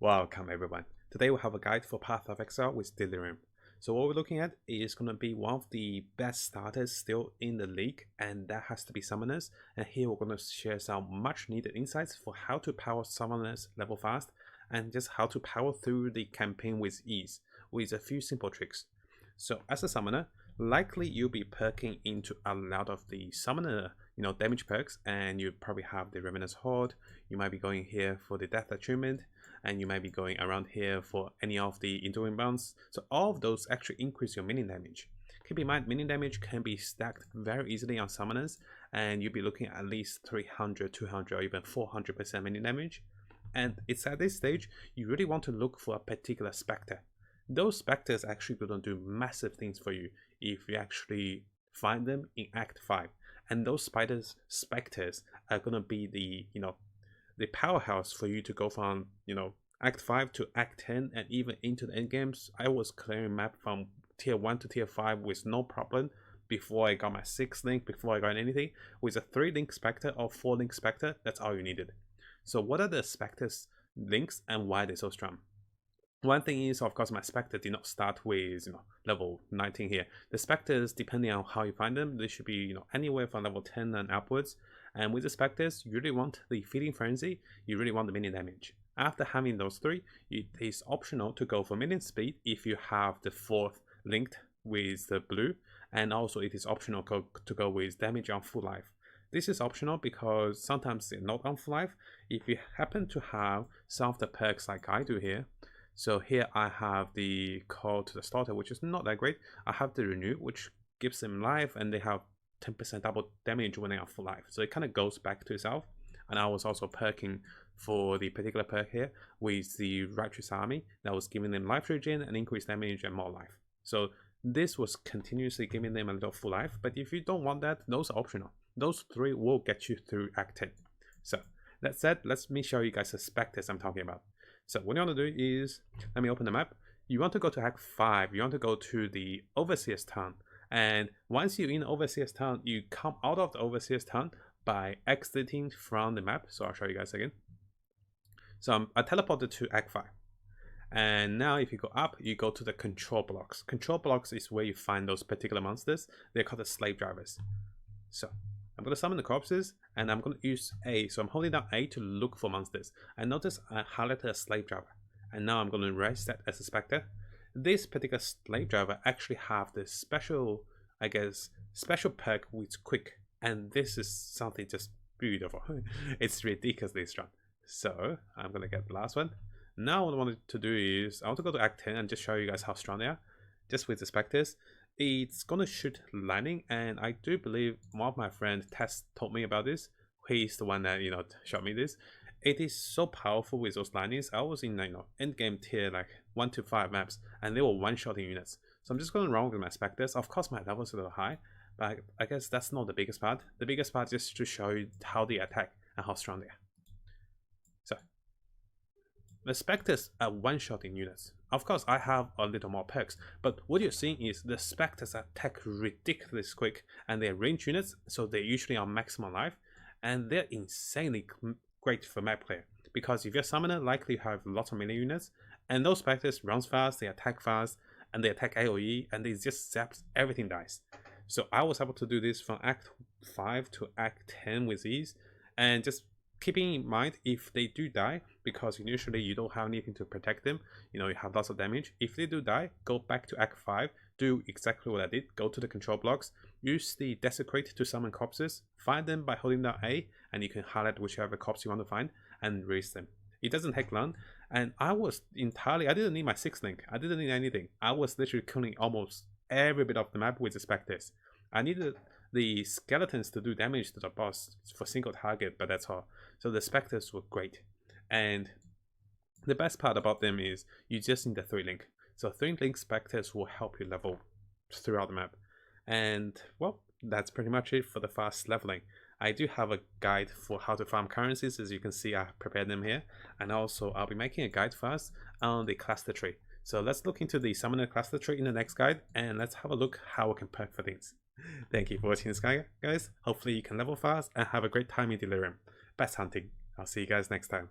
Welcome everyone. Today we have a guide for Path of Exile with Delirium. So what we're looking at is going to be one of the best starters still in the league, and that has to be Summoners. And here we're going to share some much needed insights for how to power Summoners level fast and just how to power through the campaign with ease with a few simple tricks. So as a Summoner, likely you'll be perking into a lot of the Summoner damage perks, and you probably have the Ravenous Horde. You might be going here for the Death Attunement, and you might be going around here for any of the Enduring Bounds. So all of those actually increase your minion damage. Keep in mind, minion damage can be stacked very easily on Summoners, and you'll be looking at least 300, 200, or even 400% minion damage. And it's at this stage, you really want to look for a particular Specter. Those Specters actually going to do massive things for you if you actually find them in Act 5. And those Specters are going to be the powerhouse for you to go from Act 5 to Act 10 and even into the end games. I was clearing map from tier 1 to tier 5 with no problem before I got my 6th link, before I got anything. With a 3-link Specter or 4-link Specter, that's all you needed. So what are the Specter's links and why they're so strong? One thing is, of course, my Specter did not start with level 19 here. The Specters, depending on how you find them, they should be anywhere from level 10 and upwards. And with the Specters, you really want the Feeding Frenzy, you really want the minion damage. After having those three, it is optional to go for minion speed if you have the 4th linked with the blue, and also it is optional to go with damage on full life. This is optional because sometimes they're not on full life. If you happen to have some of the perks like I do here, so here I have the Call to the Slaughter, which is not that great. I have the Renew, which gives them life, and they have 10% double damage when they are full life. So it kind of goes back to itself. And I was also perking for the particular perk here with the Righteous Army that was giving them life regen and increased damage and more life. So this was continuously giving them a little full life. But if you don't want that, those are optional. Those three will get you through Act 10. So that said, let me show you guys the Specters I'm talking about. So what you want to do is, let me open the map. You want to go to Act 5. You want to go to the Overseer's Town. And once you're in Overseer's Town, you come out of the Overseer's Town by exiting from the map. So I'll show you guys again. So I teleported to Act 5. And now if you go up, you go to the Control Blocks. Control Blocks is where you find those particular monsters. They're called the Slave Drivers. So I'm going to summon the corpses, and I'm going to use A. So I'm holding down A to look for monsters. And notice I highlighted a Slave Driver. And now I'm going to raise that as a Specter. This particular Slave Driver actually have this special, special perk with Quick. And this is something just beautiful. It's ridiculously strong. So I'm going to get the last one. Now what I wanted to do is, I want to go to Act 10 and just show you guys how strong they are. Just with the Specters. It's going to shoot lightning, and I do believe one of my friends, Tess, told me about this. He's the one that, showed me this. It is so powerful with those lightnings. I was in, end game tier, 1 to 5 maps, and they were one-shotting units. So I'm just going to run with my Specters. Of course, my level is a little high, but I guess that's not the biggest part. The biggest part is to show you how they attack and how strong they are. So the Specters are one-shotting units. Of course, I have a little more perks, but what you're seeing is the Specters attack ridiculously quick, and they're range units, so they're usually on maximum life, and they're insanely great for map play. Because if you're a Summoner, likely you have lots of melee units, and those Specters runs fast, they attack fast, and they attack AoE, and they just zaps, everything dies. So I was able to do this from Act 5 to Act 10 with ease, and just keeping in mind, if they do die, because initially you don't have anything to protect them, you have lots of damage. If they do die, go back to Act 5, do exactly what I did, go to the Control Blocks, use the Desecrate to summon corpses, find them by holding down A, and you can highlight whichever corpse you want to find, and raise them. It doesn't take long, and I didn't need my 6th link, I didn't need anything. I was literally killing almost every bit of the map with the Specters. I needed the skeletons to do damage to the boss for single target, but that's all. So the Specters were great. And the best part about them is you just need the 3-link. So 3-link Specters will help you level throughout the map. And well, that's pretty much it for the fast leveling. I do have a guide for how to farm currencies. As you can see, I prepared them here. And also I'll be making a guide fast on the cluster tree. So let's look into the Summoner cluster tree in the next guide, and let's have a look how we can perk for things. Thank you for watching this guide, guys. Hopefully you can level fast and have a great time in Delirium. Best hunting. I'll see you guys next time.